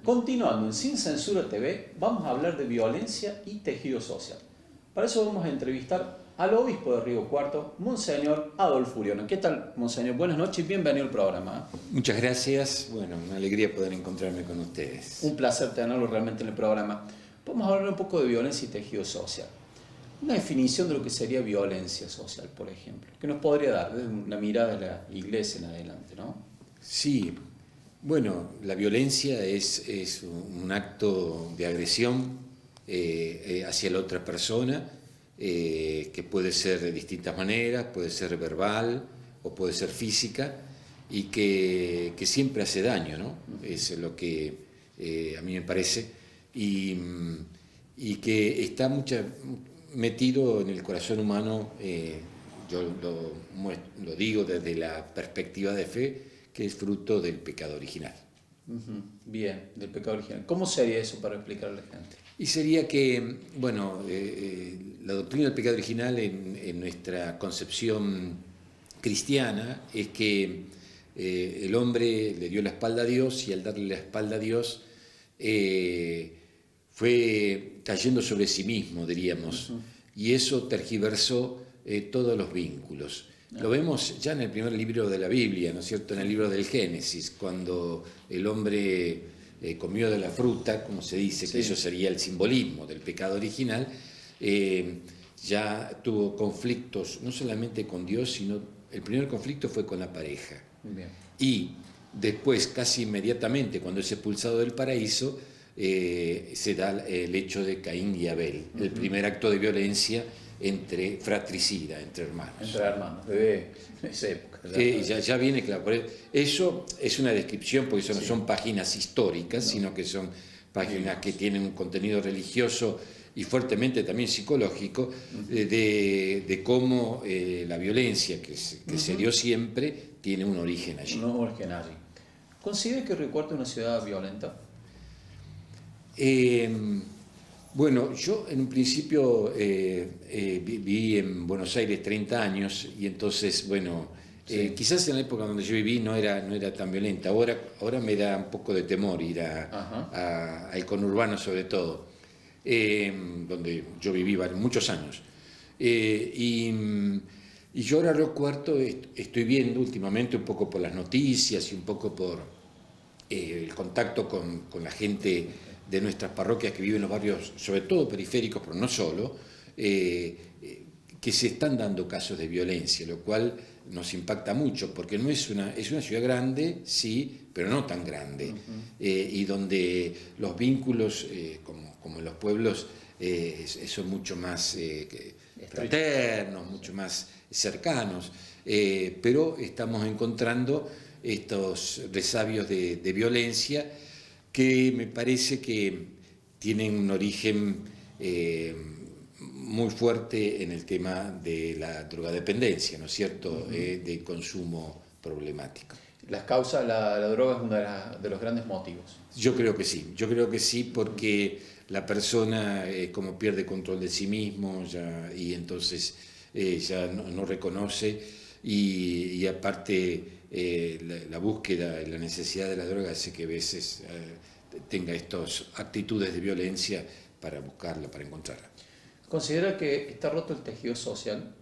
Continuando en Sin Censura TV, vamos a hablar de violencia y tejido social. Para eso vamos a entrevistar al obispo de Río Cuarto, Monseñor Adolfo Uriona. ¿Qué tal, Monseñor? Buenas noches y bienvenido al programa. Muchas gracias. Bueno, una alegría poder encontrarme con ustedes. Un placer tenerlo realmente en el programa. Vamos a hablar un poco de violencia y tejido social. Una definición de lo que sería violencia social, por ejemplo, que nos podría dar desde una mirada de la Iglesia en adelante, ¿no? Sí, bueno, la violencia es un acto de agresión hacia la otra persona, que puede ser de distintas maneras, puede ser verbal o puede ser física, y que siempre hace daño, ¿no? Es lo que a mí me parece, y que está metido en el corazón humano. Yo lo digo desde la perspectiva de fe, que es fruto del pecado original. Bien, del pecado original. ¿Cómo sería eso para explicarle a la gente? Y sería que, bueno, la doctrina del pecado original en nuestra concepción cristiana es que el hombre le dio la espalda a Dios, y al darle la espalda a Dios fue cayendo sobre sí mismo, diríamos, y eso tergiversó todos los vínculos. Lo vemos ya en el primer libro de la Biblia, ¿no es cierto?, en el libro del Génesis, cuando el hombre comió de la fruta, como se dice, que eso sería el simbolismo del pecado original, ya tuvo conflictos no solamente con Dios, sino el primer conflicto fue con la pareja. Bien. Y después, casi inmediatamente, cuando es expulsado del paraíso, se da el hecho de Caín y Abel, el primer acto de violencia fratricida, entre hermanos. Entre hermanos, de esa época. Ya viene claro. Eso es una descripción, porque eso no son páginas históricas, sino que son páginas que tienen un contenido religioso y fuertemente también psicológico, de cómo la violencia que se dio siempre tiene un origen allí. Un origen allí. ¿Considera que Río Cuarto es una ciudad violenta? Bueno, yo en un principio viví en Buenos Aires 30 años, y entonces, bueno, quizás en la época donde yo viví no era tan violenta. Ahora me da un poco de temor ir al conurbano, sobre todo, donde yo viví muchos años. Y yo ahora Río Cuarto estoy viendo últimamente, un poco por las noticias y un poco por el contacto con la gente de nuestras parroquias que viven en los barrios, sobre todo periféricos, pero no solo, que se están dando casos de violencia, lo cual nos impacta mucho, porque es una ciudad grande, sí, pero no tan grande, y donde los vínculos, como en los pueblos, son mucho más fraternos, mucho más cercanos, pero estamos encontrando estos resabios de violencia, que me parece que tienen un origen muy fuerte en el tema de la drogadependencia, ¿no es cierto?, de consumo problemático. Las causas, la droga es uno de los grandes motivos. Yo creo que sí, porque la persona como pierde control de sí mismo, y entonces ya no reconoce, y aparte la búsqueda y la necesidad de la droga hace que a veces tenga estas actitudes de violencia para buscarla, para encontrarla. ¿Considera que está roto el tejido social?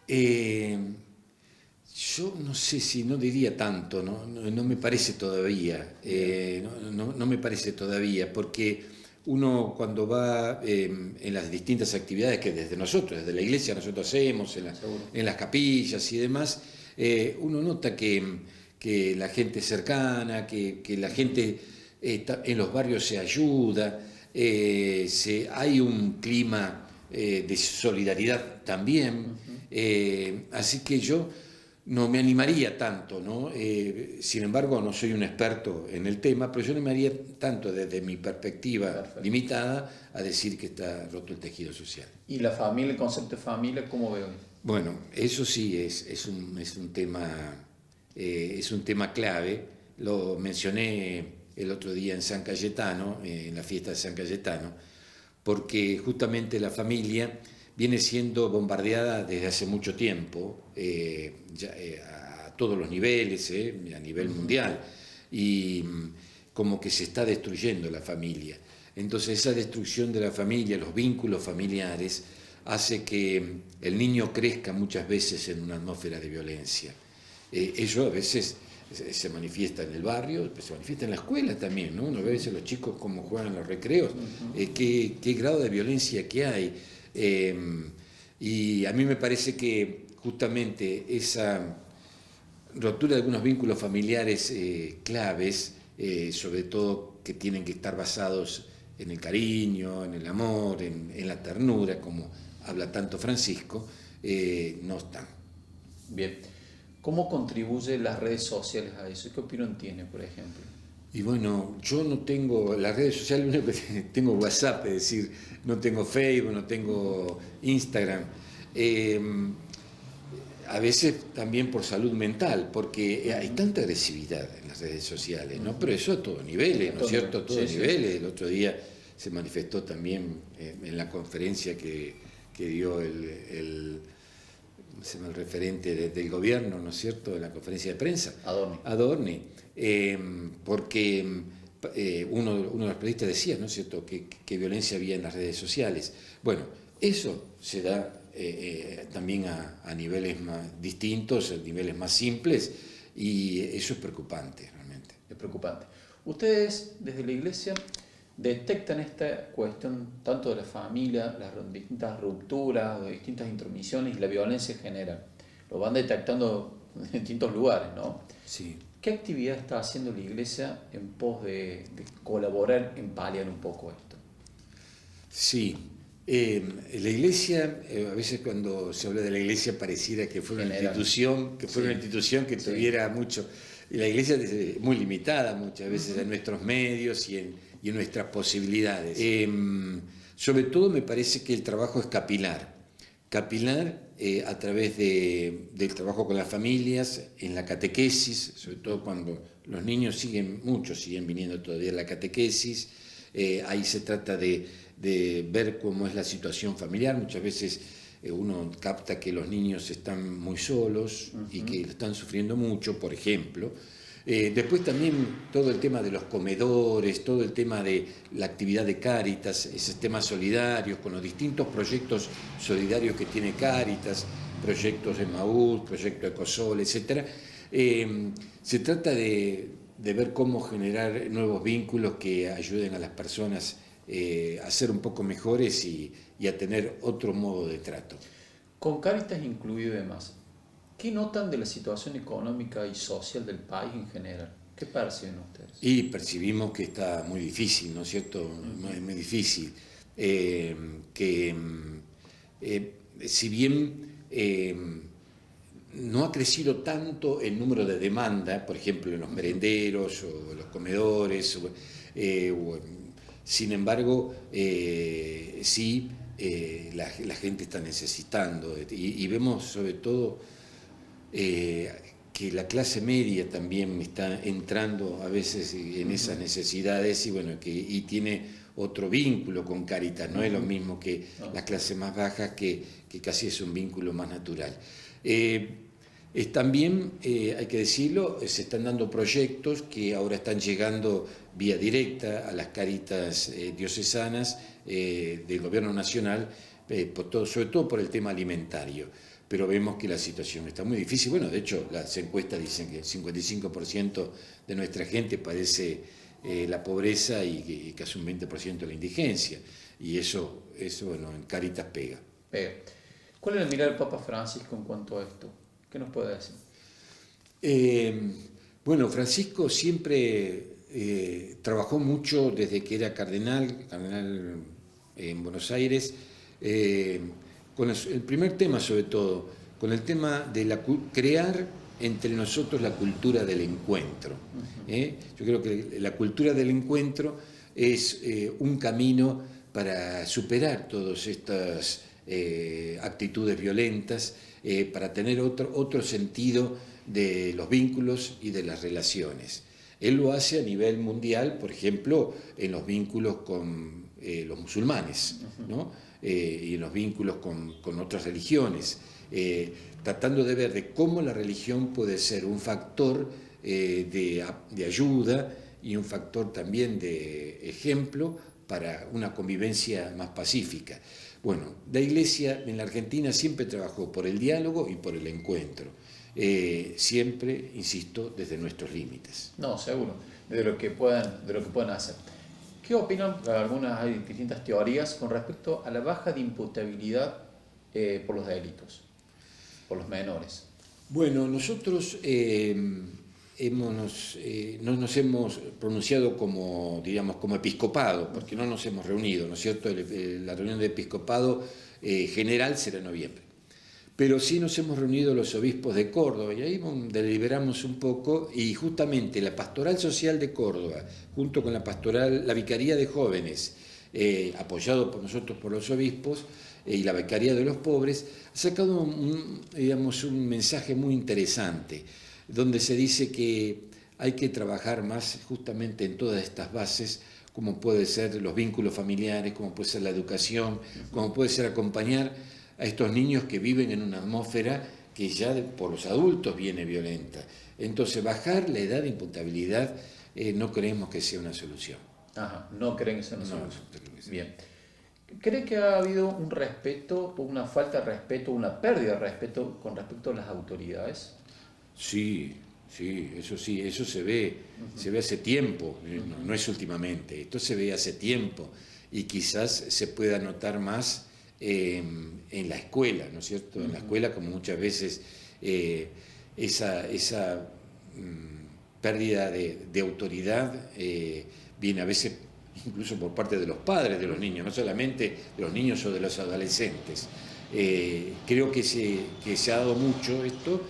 Yo no sé si no diría tanto, no me parece todavía, no me parece todavía, porque uno cuando va en las distintas actividades que desde la iglesia nosotros hacemos, en las capillas y demás, uno nota que la gente es cercana, que la gente en los barrios se ayuda, hay un clima de solidaridad también, así que yo no me animaría tanto, ¿no? Sin embargo, no soy un experto en el tema, pero yo no me animaría tanto desde mi perspectiva limitada a decir que está roto el tejido social. ¿Y la familia, el concepto de familia, cómo veo? Bueno, eso sí es un tema clave. Lo mencioné el otro día en San Cayetano, en la fiesta de San Cayetano, porque justamente la familia viene siendo bombardeada desde hace mucho tiempo, a todos los niveles, a nivel mundial, y como que se está destruyendo la familia. Entonces esa destrucción de la familia, los vínculos familiares, hace que el niño crezca muchas veces en una atmósfera de violencia. Eso a veces se manifiesta en el barrio, se manifiesta en la escuela también, ¿no? Uno ve a veces los chicos cómo juegan en los recreos, qué grado de violencia que hay. Y a mí me parece que justamente esa rotura de algunos vínculos familiares claves, sobre todo que tienen que estar basados en el cariño, en el amor, en la ternura, como habla tanto Francisco, no están. Bien. ¿Cómo contribuyen las redes sociales a eso? ¿Qué opinión tiene, por ejemplo? Y bueno, yo no tengo las redes sociales, lo único que tengo WhatsApp, es decir, no tengo Facebook, no tengo Instagram. A veces también por salud mental, porque hay tanta agresividad en las redes sociales, ¿no? Pero eso a todos niveles, ¿no es cierto? A todos niveles. El otro día se manifestó también en la conferencia que dio el referente del gobierno, ¿no es cierto?, en la conferencia de prensa. Adorni. Porque uno de los periodistas decía, ¿no es cierto?, que violencia había en las redes sociales. Bueno, eso se da también a niveles más distintos, a niveles más simples, y eso es preocupante realmente. Es preocupante. Ustedes desde la Iglesia detectan esta cuestión tanto de la familia, las distintas rupturas, las distintas intromisiones y la violencia en general. Lo van detectando en distintos lugares, ¿no? Sí. ¿Qué actividad está haciendo la Iglesia en pos de colaborar en paliar un poco esto? Sí. La Iglesia, a veces cuando se habla de la Iglesia pareciera que fuera una institución, que tuviera mucho. Y la Iglesia es muy limitada muchas veces en nuestros medios y en nuestras posibilidades. Sobre todo me parece que el trabajo es capilar a través del trabajo con las familias, en la catequesis, sobre todo cuando los niños siguen viniendo todavía a la catequesis. Ahí se trata de ver cómo es la situación familiar. Muchas veces uno capta que los niños están muy solos y que están sufriendo mucho, por ejemplo. Después también todo el tema de los comedores, todo el tema de la actividad de Cáritas, esos temas solidarios, con los distintos proyectos solidarios que tiene Cáritas, proyectos de Maús, proyecto Ecosol, etc. Se trata de ver cómo generar nuevos vínculos que ayuden a las personas a ser un poco mejores y a tener otro modo de trato. Con Cáritas incluido y demás, ¿qué notan de la situación económica y social del país en general? ¿Qué perciben ustedes? Y percibimos que está muy difícil, ¿no es cierto? Muy difícil. Si bien no ha crecido tanto el número de demanda, por ejemplo, en los merenderos o los comedores, sin embargo, sí, la gente está necesitando. Y vemos sobre todo que la clase media también está entrando a veces en esas necesidades y tiene otro vínculo con Cáritas, no es lo mismo que las clases más bajas, que casi es un vínculo más natural. También, hay que decirlo, se están dando proyectos que ahora están llegando vía directa a las Cáritas diocesanas del Gobierno Nacional, sobre todo por el tema alimentario. Pero vemos que la situación está muy difícil. Bueno, de hecho, las encuestas dicen que el 55% de nuestra gente padece la pobreza y casi un 20% la indigencia. Y eso en Cáritas pega. ¿Cuál es la mirada del Papa Francisco en cuanto a esto? ¿Qué nos puede decir? Bueno, Francisco siempre trabajó mucho desde que era cardenal en Buenos Aires, con el primer tema sobre todo, con el tema de crear entre nosotros la cultura del encuentro. Yo creo que la cultura del encuentro es un camino para superar todas estas actitudes violentas, para tener otro sentido de los vínculos y de las relaciones. Él lo hace a nivel mundial, por ejemplo, en los vínculos con los musulmanes, ¿no? Y en los vínculos con otras religiones. tratando de ver de cómo la religión puede ser un factor de ayuda y un factor también de ejemplo para una convivencia más pacífica. Bueno, la Iglesia en la Argentina siempre trabajó por el diálogo y por el encuentro. Siempre, insisto, desde nuestros límites. No, seguro, de lo que puedan hacer. ¿Qué opinan? Hay distintas teorías con respecto a la baja de imputabilidad por los delitos, por los menores. Bueno, nosotros no nos hemos pronunciado como, digamos, como episcopado, porque no nos hemos reunido, ¿no es cierto? La reunión de episcopado general será en noviembre. Pero sí nos hemos reunido los obispos de Córdoba y ahí deliberamos un poco y justamente la Pastoral Social de Córdoba, junto con la Vicaría de Jóvenes, apoyado por nosotros, por los obispos, y la Vicaría de los Pobres, ha sacado un mensaje muy interesante, donde se dice que hay que trabajar más justamente en todas estas bases, como puede ser los vínculos familiares, como puede ser la educación, como puede ser acompañar a estos niños que viven en una atmósfera que ya por los adultos viene violenta. Entonces, bajar la edad de imputabilidad no creemos que sea una solución. Ajá, no creen que sea una solución. No creo que sea. Bien. ¿Cree que ha habido un respeto, una falta de respeto, una pérdida de respeto con respecto a las autoridades? Sí, eso se ve hace tiempo, no es últimamente, esto se ve hace tiempo y quizás se pueda notar más en la escuela, ¿no es cierto? En la escuela, como muchas veces esa pérdida de autoridad viene a veces incluso por parte de los padres de los niños, no solamente de los niños o de los adolescentes. Creo que se ha dado mucho esto.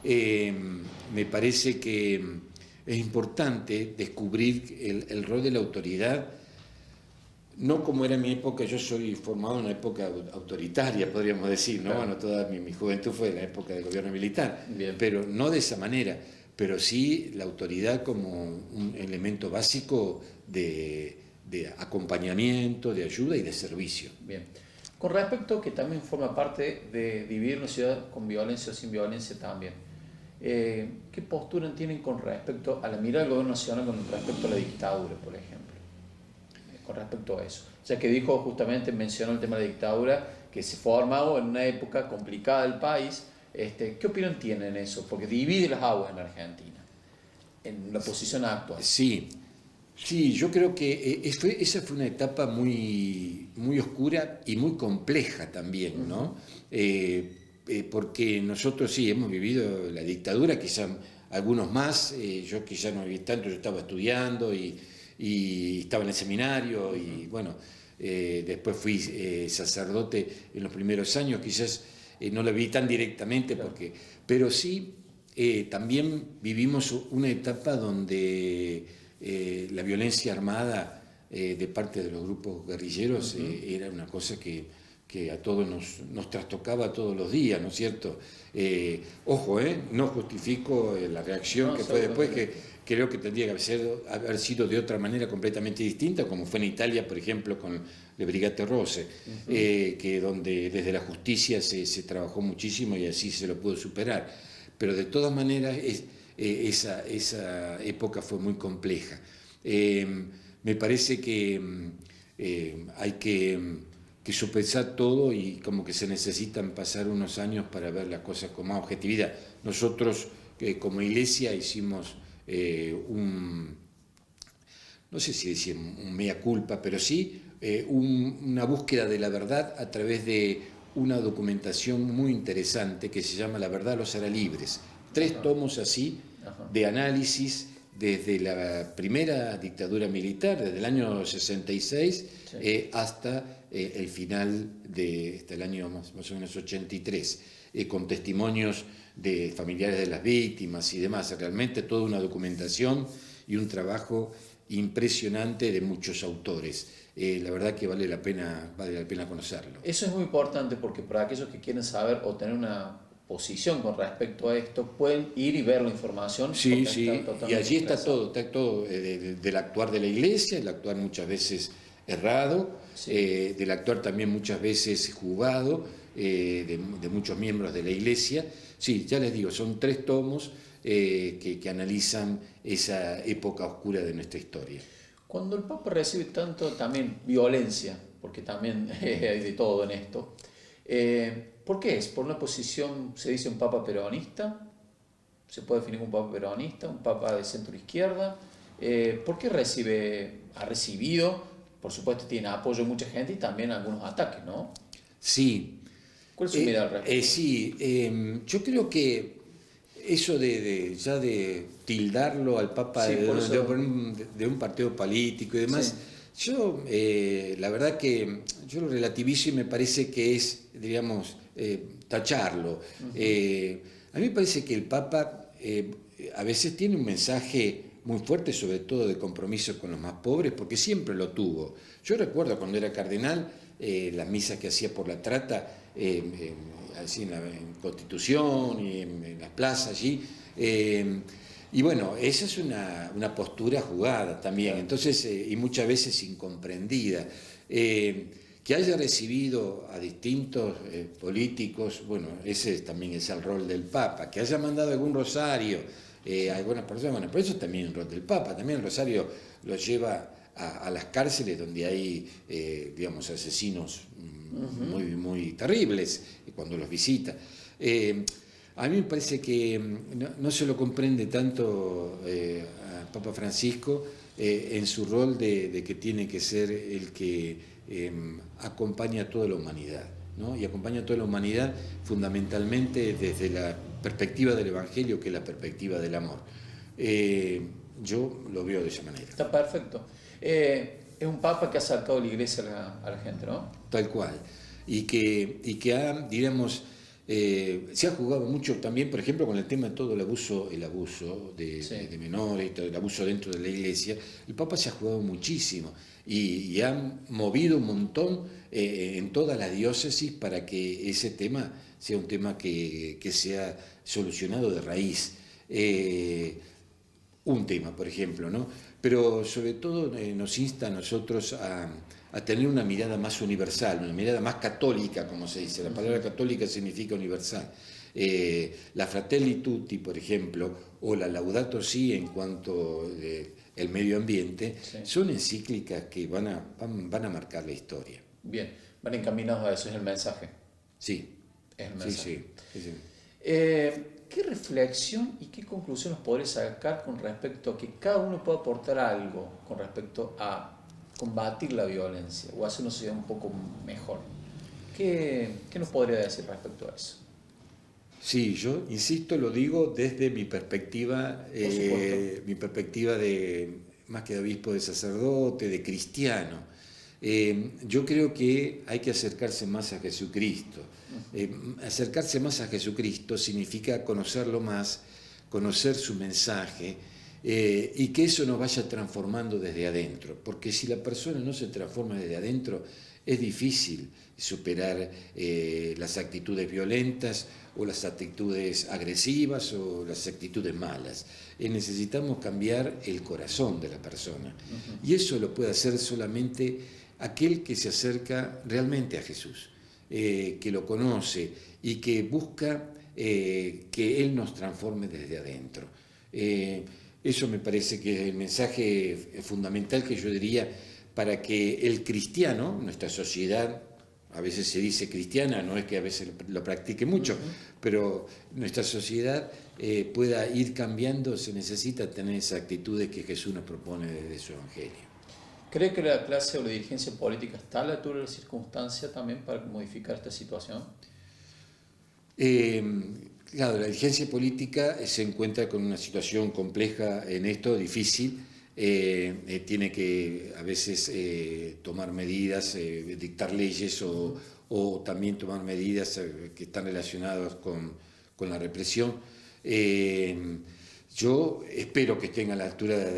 Me parece que es importante descubrir el rol de la autoridad, no como era en mi época. Yo soy formado en una época autoritaria, podríamos decir, ¿no? Claro. Bueno, toda mi juventud fue en la época del gobierno militar. Bien. Pero no de esa manera, pero sí la autoridad como un elemento básico de acompañamiento, de ayuda y de servicio. Bien. Con respecto que también forma parte de vivir en una ciudad con violencia o sin violencia también, ¿qué postura tienen con respecto a la mirada del gobierno nacional con respecto a la dictadura, por ejemplo? Con respecto a eso. O sea, que dijo justamente, mencionó el tema de la dictadura, que se formó en una época complicada del país. ¿Qué opinión tienen eso? Porque divide las aguas en la Argentina, en la posición actual. Sí, yo creo que esa fue una etapa muy, muy oscura y muy compleja también, ¿no? Porque nosotros sí hemos vivido la dictadura, quizás algunos más, yo quizás no viví tanto, yo estaba estudiando y estaba en el seminario y bueno, después fui sacerdote en los primeros años, quizás no lo vi tan directamente, pero sí también vivimos una etapa donde la violencia armada de parte de los grupos guerrilleros era una cosa que a todos nos trastocaba todos los días, ¿no es cierto? Ojo, no justifico la reacción que fue después, que creo que tendría que haber sido de otra manera completamente distinta, como fue en Italia, por ejemplo, con le Brigate Rosse, que donde desde la justicia se trabajó muchísimo y así se lo pudo superar. Pero de todas maneras esa época fue muy compleja. Me parece que hay que sopesar todo y como que se necesitan pasar unos años para ver las cosas con más objetividad. Nosotros como iglesia hicimos no sé si decir un mea culpa, pero sí una búsqueda de la verdad a través de una documentación muy interesante que se llama La verdad los hará libres. 3 tomos así de análisis desde la primera dictadura militar, desde el año 66 hasta el final hasta el año más o menos 83, con testimonios de familiares de las víctimas y demás. Realmente toda una documentación y un trabajo impresionante de muchos autores. La verdad que vale la pena conocerlo. Eso es muy importante porque para aquellos que quieren saber o tener una posición con respecto a esto, pueden ir y ver la información. Sí, y allí está todo del actuar de la iglesia, el actuar muchas veces errado, del actuar también muchas veces jugado, de muchos miembros de la Iglesia. Sí, ya les digo, son 3 tomos que analizan esa época oscura de nuestra historia. Cuando el Papa recibe tanto también violencia, porque también hay de todo en esto, ¿por qué es? ¿Por una posición, se dice un Papa peronista? ¿Se puede definir como un Papa peronista, un Papa de centro izquierda? ¿Por qué ha recibido, por supuesto tiene apoyo de mucha gente y también algunos ataques, ¿no? Sí. ¿Cuál es su mirada al respecto? Sí, yo creo que eso ya de tildarlo al Papa Sí, por eso. de un partido político y demás, Sí. yo la verdad que yo lo relativizo y me parece que es, digamos, tacharlo. A mí me parece que el Papa a veces tiene un mensaje muy fuerte, sobre todo de compromiso con los más pobres, porque siempre lo tuvo. Yo recuerdo cuando era cardenal, las misas que hacía por la trata, así en Constitución y en las plazas allí. Y bueno, esa es una postura jugada también, entonces, y muchas veces incomprendida. Que haya recibido a distintos políticos, bueno, ese también es el rol del Papa. Que haya mandado algún rosario a algunas personas, bueno, pero eso también es el rol del Papa. También el rosario lo lleva a las cárceles donde hay, digamos, asesinos muy, muy terribles cuando los visita. A mí me parece que no se lo comprende tanto a Papa Francisco en su rol de que tiene que ser el que acompaña a toda la humanidad, ¿no? Y acompaña a toda la humanidad fundamentalmente desde la perspectiva del Evangelio, que es la perspectiva del amor. Yo lo veo de esa manera. Está perfecto. Es un Papa que ha sacado la Iglesia a la gente, ¿no? Tal cual. Y que ha, digamos, se ha jugado mucho también, por ejemplo, con el tema de todo el abuso de menores, todo el abuso dentro de la Iglesia. El Papa se ha jugado muchísimo y ha movido un montón en toda la diócesis para que ese tema sea un tema que sea solucionado de raíz. Un tema, por ejemplo, ¿no? Pero sobre todo nos insta a nosotros a tener una mirada más universal, una mirada más católica, como se dice. La palabra católica significa universal. La Fratelli Tutti, por ejemplo, o la Laudato Si en cuanto al medio ambiente, son encíclicas que van a marcar la historia. Bien, van encaminados a eso, es el mensaje. Sí. Es el mensaje. Sí. ¿Qué reflexión y qué conclusión nos podés sacar con respecto a que cada uno pueda aportar algo con respecto a combatir la violencia o hacer una sociedad un poco mejor? ¿Qué nos podría decir respecto a eso? Sí, yo insisto, lo digo desde mi perspectiva de más que de obispo, de sacerdote, de cristiano. Yo creo que hay que acercarse más a Jesucristo. Acercarse más a Jesucristo significa conocerlo más, conocer su mensaje y que eso nos vaya transformando desde adentro. Porque si la persona no se transforma desde adentro, es difícil superar las actitudes violentas o las actitudes agresivas o las actitudes malas. Necesitamos cambiar el corazón de la persona. Y eso lo puede hacer solamente aquel que se acerca realmente a Jesús, que lo conoce y que busca que Él nos transforme desde adentro. Eso me parece que es el mensaje fundamental que yo diría para que el cristiano, nuestra sociedad, a veces se dice cristiana, no es que a veces lo practique mucho, pero nuestra sociedad pueda ir cambiando, se necesita tener esas actitudes que Jesús nos propone desde su Evangelio. ¿Cree que la clase o la dirigencia política está a la altura de la circunstancia también para modificar esta situación? Claro, la dirigencia política se encuentra con una situación compleja en esto, difícil. Tiene que a veces tomar medidas, dictar leyes o también tomar medidas que están relacionadas con la represión. Yo espero que estén a la altura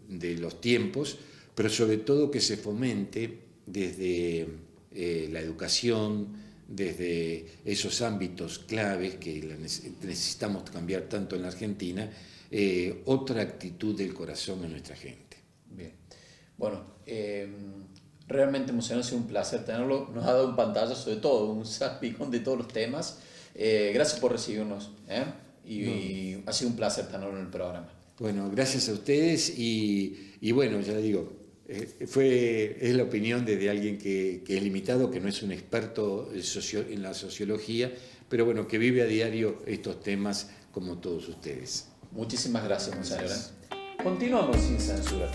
de los tiempos, pero sobre todo que se fomente desde la educación, desde esos ámbitos claves que necesitamos cambiar tanto en la Argentina, otra actitud del corazón de nuestra gente. Bien. Bueno, Realmente, Monseñor, ha sido un placer tenerlo. Nos ha dado un pantallazo de todo, un salpicón de todos los temas. Gracias por recibirnos, y ha sido un placer tenerlo en el programa. Bueno, gracias a ustedes y bueno, ya digo, es la opinión de alguien que es limitado, que no es un experto en la sociología, pero bueno, que vive a diario estos temas como todos ustedes. Muchísimas gracias, Monseñor. Continuamos sin censura.